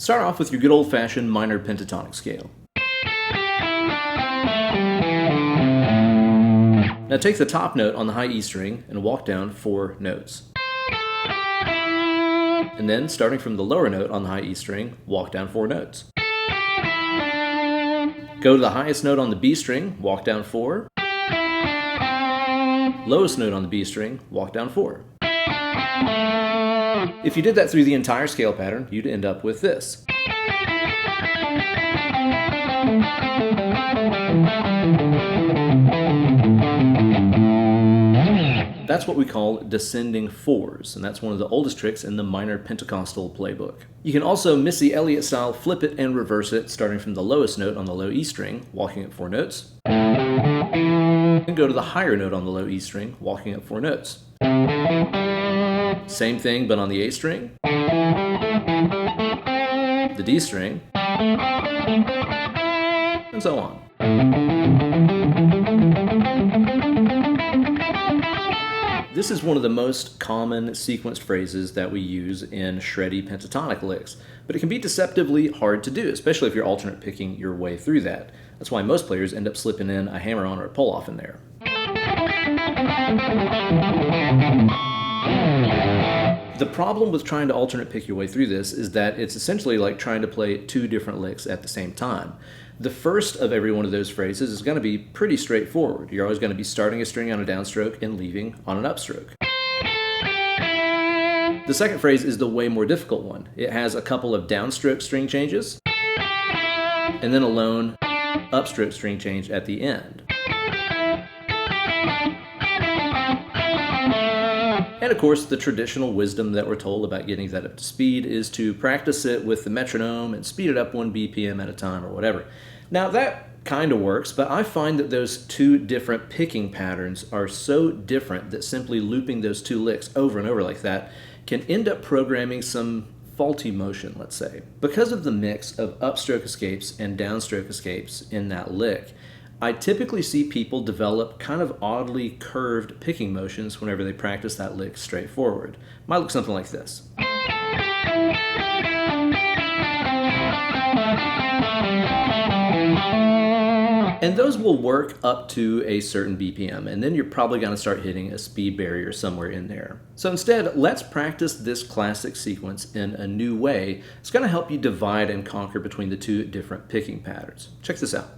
Start off with your good old-fashioned minor pentatonic scale. Now take the top note on the high E string and walk down 4 notes. And then, starting from the lower note on the high E string, walk down 4 notes. Go to the highest note on the B string, walk down 4. Lowest note on the B string, walk down 4. If you did that through the entire scale pattern, you'd end up with this. That's what we call descending 4's, and that's one of the oldest tricks in the minor Pentecostal playbook. You can also Missy Elliott style flip it and reverse it, starting from the lowest note on the low E string, walking up 4 notes, and go to the higher note on the low E string, walking up 4 notes. Same thing, but on the A string, the D string, and so on. This is one of the most common sequenced phrases that we use in shreddy pentatonic licks, but it can be deceptively hard to do, especially if you're alternate picking your way through that. That's why most players end up slipping in a hammer-on or a pull-off in there. The problem with trying to alternate pick your way through this is that it's essentially like trying to play 2 different licks at the same time. The first of every one of those phrases is going to be pretty straightforward. You're always going to be starting a string on a downstroke and leaving on an upstroke. The second phrase is the way more difficult one. It has a couple of downstroke string changes, and then a lone upstroke string change at the end. And of course, the traditional wisdom that we're told about getting that up to speed is to practice it with the metronome and speed it up 1 BPM at a time or whatever. Now that kind of works, but I find that those 2 different picking patterns are so different that simply looping those 2 licks over and over like that can end up programming some faulty motion, let's say. Because of the mix of upstroke escapes and downstroke escapes in that lick, I typically see people develop kind of oddly curved picking motions whenever they practice that lick straightforward. Might look something like this. And those will work up to a certain BPM, and then you're probably going to start hitting a speed barrier somewhere in there. So instead, let's practice this classic sequence in a new way. It's going to help you divide and conquer between the 2 different picking patterns. Check this out.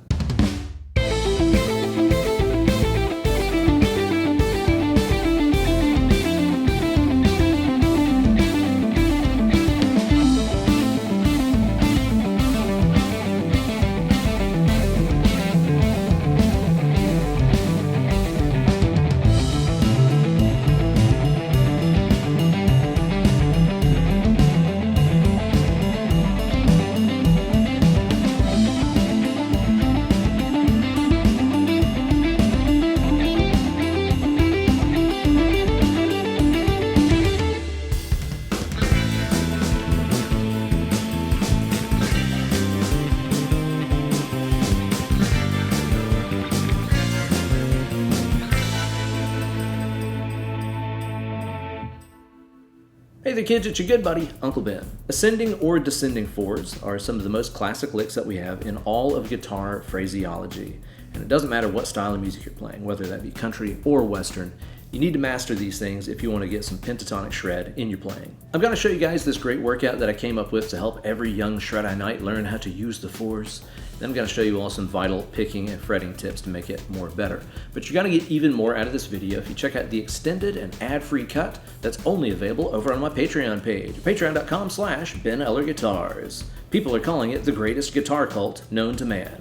Hey there kids, it's your good buddy, Uncle Ben. Ascending or descending 4's are some of the most classic licks that we have in all of guitar phraseology. And it doesn't matter what style of music you're playing, whether that be country or western, you need to master these things if you want to get some pentatonic shred in your playing. I'm going to show you guys this great workout that I came up with to help every young shred-eye knight learn how to use the 4's. Then I'm going to show you all some vital picking and fretting tips to make it more better. But you're going to get even more out of this video if you check out the extended and ad-free cut that's only available over on my Patreon page, patreon.com/BenEllerGuitars. People are calling it the greatest guitar cult known to man.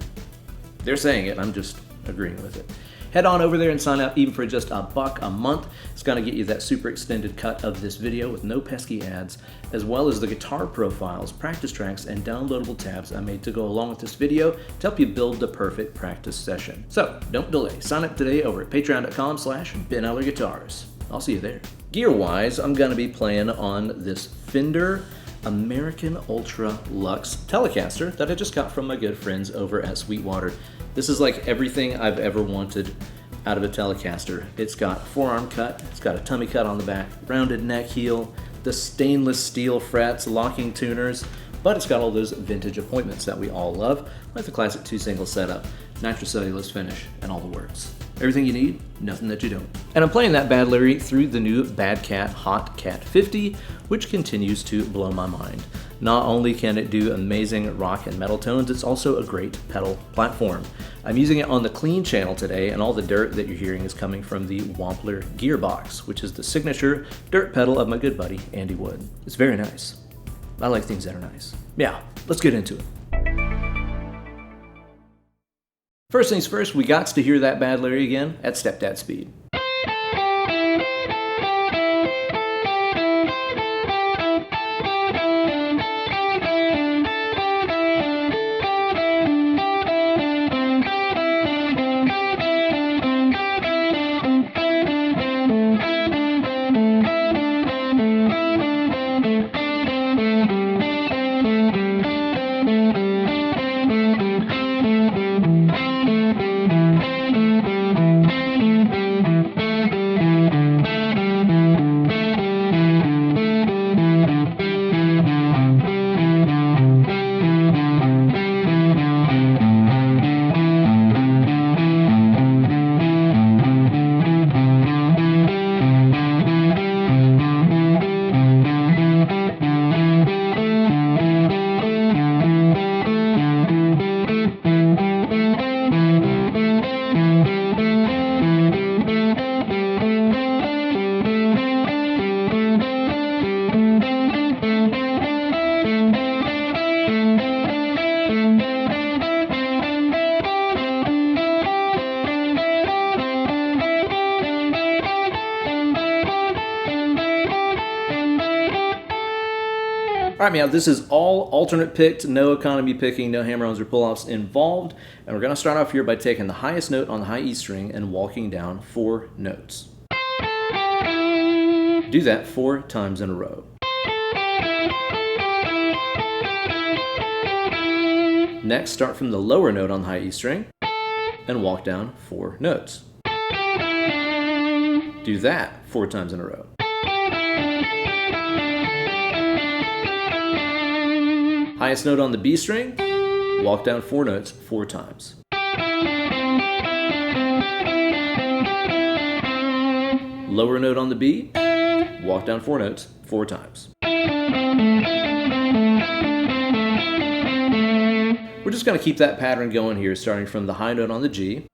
They're saying it, I'm just agreeing with it. Head on over there and sign up even for just $1 a month. It's going to get you that super extended cut of this video with no pesky ads, as well as the guitar profiles, practice tracks, and downloadable tabs I made to go along with this video to help you build the perfect practice session. So don't delay. Sign up today over at patreon.com/BenEllerGuitars. I'll see you there. Gear-wise, I'm going to be playing on this Fender American Ultra Luxe Telecaster that I just got from my good friends over at Sweetwater. This is like everything I've ever wanted out of a Telecaster. It's got a forearm cut, it's got a tummy cut on the back, rounded neck heel, the stainless steel frets, locking tuners, but it's got all those vintage appointments that we all love, like the classic 2-single setup, nitrocellulose finish, and all the works. Everything you need, nothing that you don't. And I'm playing that Bad Larry through the new Bad Cat Hot Cat 50, which continues to blow my mind. Not only can it do amazing rock and metal tones, it's also a great pedal platform. I'm using it on the clean channel today, and all the dirt that you're hearing is coming from the Wampler Gearbox, which is the signature dirt pedal of my good buddy, Andy Wood. It's very nice. I like things that are nice. Yeah, let's get into it. First things first, we got to hear that Bad Larry again at stepdad speed. All right, meow, this is all alternate picked, no economy picking, no hammer-ons or pull-offs involved. And we're going to start off here by taking the highest note on the high E string and walking down 4 notes. Do that 4 times in a row. Next, start from the lower note on the high E string and walk down 4 notes. Do that 4 times in a row. Highest note on the B string, walk down 4 notes 4 times. Lower note on the B, walk down 4 notes 4 times. We're just going to keep that pattern going here, starting from the high note on the G,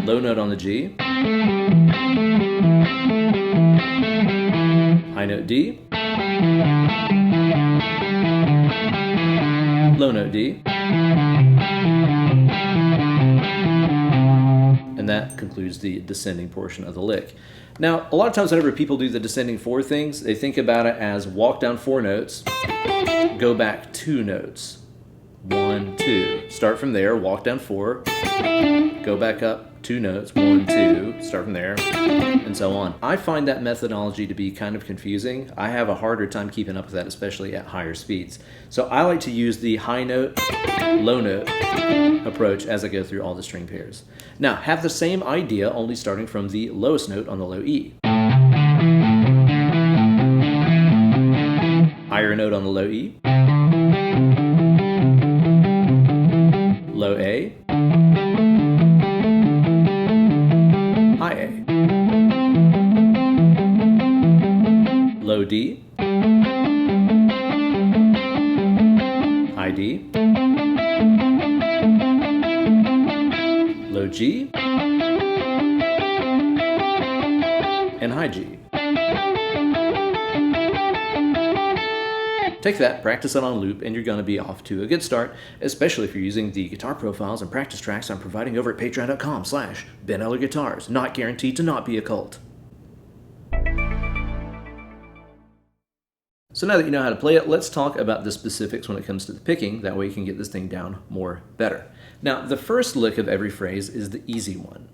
low note on the G, high note D, low note D, and that concludes the descending portion of the lick. Now, a lot of times whenever people do the descending 4 things, they think about it as walk down 4 notes, go back 2 notes, 1, 2. Start from there, walk down 4, go back up 2 notes, 1, 2, start from there, and so on. I find that methodology to be kind of confusing. I have a harder time keeping up with that, especially at higher speeds. So I like to use the high note, low note approach as I go through all the string pairs. Now, have the same idea, only starting from the lowest note on the low E. Higher note on the low E, low A, high A, low D, high D, low G, and high G. Take that, practice it on loop, and you're going to be off to a good start, especially if you're using the guitar profiles and practice tracks I'm providing over at patreon.com/Ben Eller Guitars. Not guaranteed to not be a cult. So now that you know how to play it, let's talk about the specifics when it comes to the picking. That way you can get this thing down more better. Now, the first lick of every phrase is the easy one.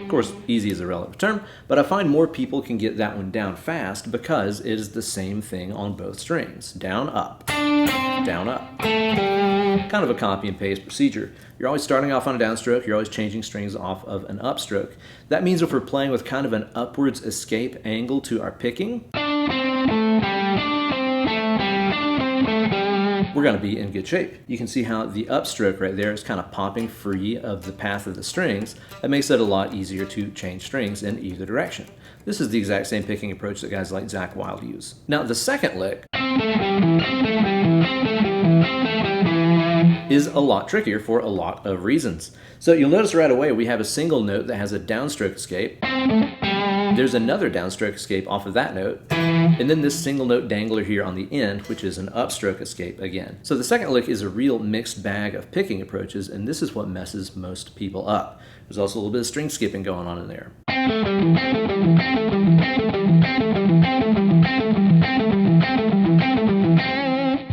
Of course, easy is a relative term, but I find more people can get that one down fast because it is the same thing on both strings. Down, up, down, up. kind of a copy and paste procedure. You're always starting off on a downstroke, you're always changing strings off of an upstroke. That means if we're playing with kind of an upwards escape angle to our picking, we're going to be in good shape. You can see how the upstroke right there is kind of popping free of the path of the strings. That makes it a lot easier to change strings in either direction. This is the exact same picking approach that guys like Zakk Wylde use. Now the second lick is a lot trickier for a lot of reasons. So you'll notice right away we have a single note that has a downstroke escape. There's another downstroke escape off of that note, and then this single note dangler here on the end, which is an upstroke escape again. So the second lick is a real mixed bag of picking approaches, and this is what messes most people up. There's also a little bit of string skipping going on in there.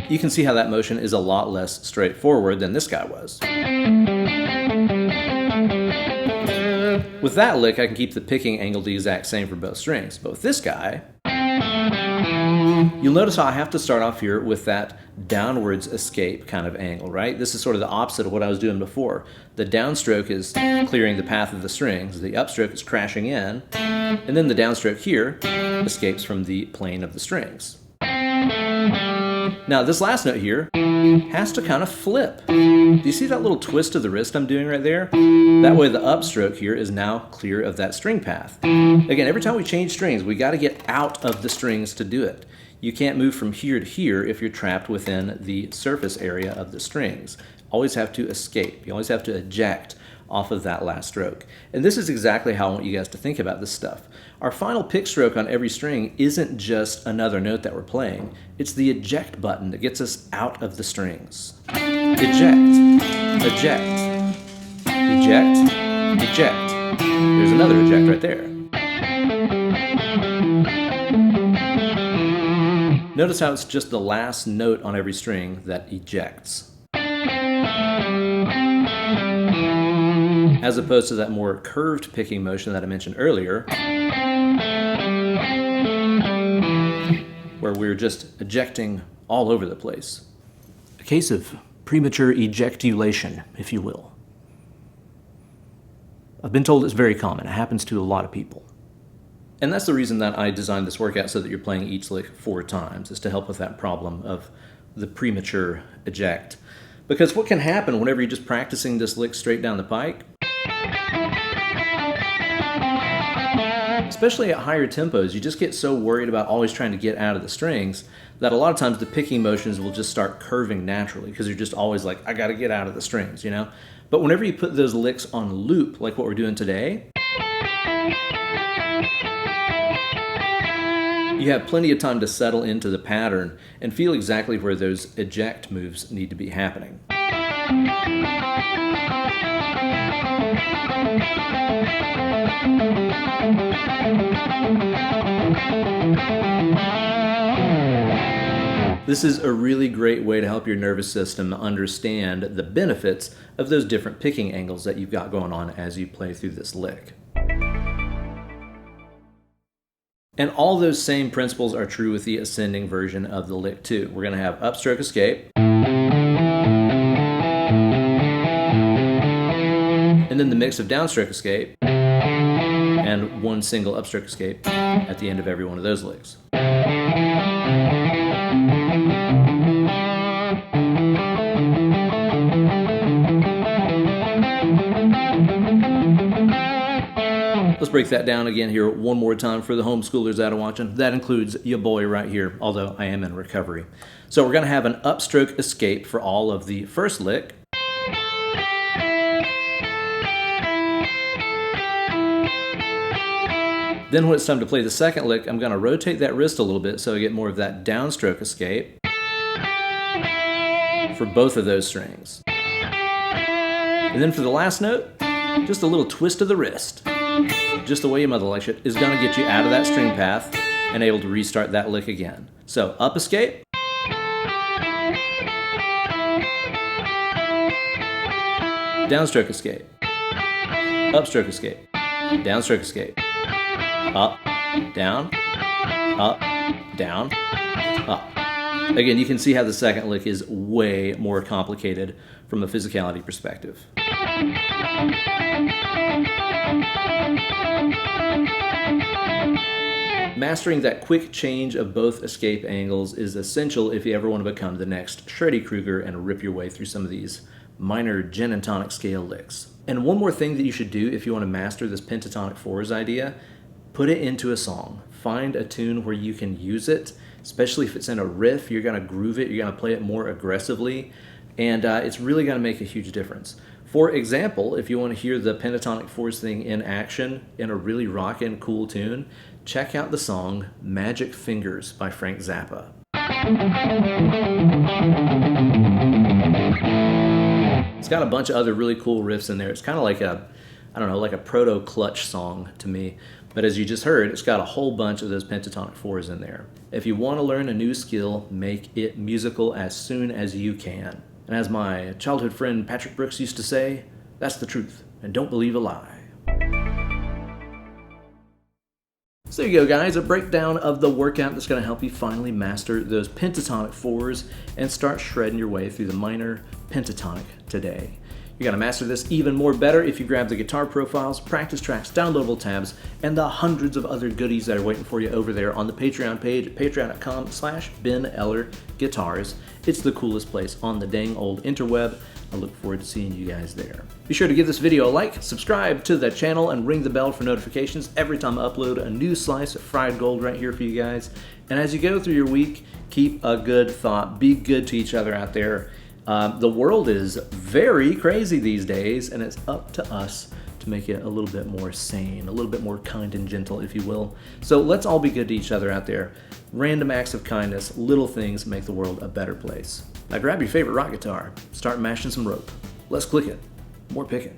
You can see how that motion is a lot less straightforward than this guy was. With that lick, I can keep the picking angle the exact same for both strings. But with this guy, you'll notice how I have to start off here with that downwards escape kind of angle, right? This is sort of the opposite of what I was doing before. The downstroke is clearing the path of the strings, the upstroke is crashing in, and then the downstroke here escapes from the plane of the strings. Now this last note here has to kind of flip. Do you see that little twist of the wrist I'm doing right there? That way the upstroke here is now clear of that string path. Again, every time we change strings, we got to get out of the strings to do it. You can't move from here to here if you're trapped within the surface area of the strings. Always have to escape. You always have to eject off of that last stroke. And this is exactly how I want you guys to think about this stuff. Our final pick stroke on every string isn't just another note that we're playing. It's the eject button that gets us out of the strings. Eject, eject, eject, eject. There's another eject right there. Notice how it's just the last note on every string that ejects, as opposed to that more curved picking motion that I mentioned earlier, where we're just ejecting all over the place. A case of premature ejaculation, if you will. I've been told it's very common. It happens to a lot of people. And that's the reason that I designed this workout so that you're playing each lick 4 times, is to help with that problem of the premature eject. Because what can happen whenever you're just practicing this lick straight down the pike, especially at higher tempos, you just get so worried about always trying to get out of the strings that a lot of times the picking motions will just start curving naturally because you're just always like, I gotta get out of the strings, you know? But whenever you put those licks on loop, like what we're doing today, you have plenty of time to settle into the pattern and feel exactly where those eject moves need to be happening. This is a really great way to help your nervous system understand the benefits of those different picking angles that you've got going on as you play through this lick. And all those same principles are true with the ascending version of the lick too. We're going to have upstroke escape, and then the mix of downstroke escape, and one single upstroke escape at the end of every one of those licks. Let's break that down again here one more time for the homeschoolers that are watching. That includes your boy right here, although I am in recovery. So we're going to have an upstroke escape for all of the first lick. Then when it's time to play the second lick, I'm going to rotate that wrist a little bit so I get more of that downstroke escape for both of those strings. And then for the last note, just a little twist of the wrist, just the way your mother likes it, is going to get you out of that string path and able to restart that lick again. So up escape, downstroke escape, upstroke escape, downstroke escape, up, down, up, down, up. Again, you can see how the second lick is way more complicated from a physicality perspective. Mastering that quick change of both escape angles is essential if you ever want to become the next Shreddy Krueger and rip your way through some of these minor gin and tonic scale licks. And one more thing that you should do if you want to master this pentatonic 4's idea, put it into a song. Find a tune where you can use it, especially if it's in a riff. You're going to groove it, you're going to play it more aggressively, and it's really going to make a huge difference. For example, if you want to hear the pentatonic 4's thing in action in a really rockin' cool tune, check out the song Magic Fingers by Frank Zappa. It's got a bunch of other really cool riffs in there. It's kind of like a, I don't know, like a proto-clutch song to me. But as you just heard, it's got a whole bunch of those pentatonic 4's in there. If you want to learn a new skill, make it musical as soon as you can. And as my childhood friend Patrick Brooks used to say, that's the truth, and don't believe a lie. So there you go, guys, a breakdown of the workout that's going to help you finally master those pentatonic 4's and start shredding your way through the minor pentatonic today. You're going to master this even more better if you grab the guitar profiles, practice tracks, downloadable tabs, and the hundreds of other goodies that are waiting for you over there on the Patreon page at patreon.com/Ben Eller Guitars. It's the coolest place on the dang old interweb. I look forward to seeing you guys there. Be sure to give this video a like, subscribe to the channel, and ring the bell for notifications every time I upload a new slice of fried gold right here for you guys. And as you go through your week, keep a good thought. Be good to each other out there. The world is very crazy these days, and it's up to us to make it a little bit more sane, a little bit more kind and gentle, if you will. So let's all be good to each other out there. Random acts of kindness, little things make the world a better place. Now grab your favorite rock guitar, start mashing some rope. Less clicking, more picking.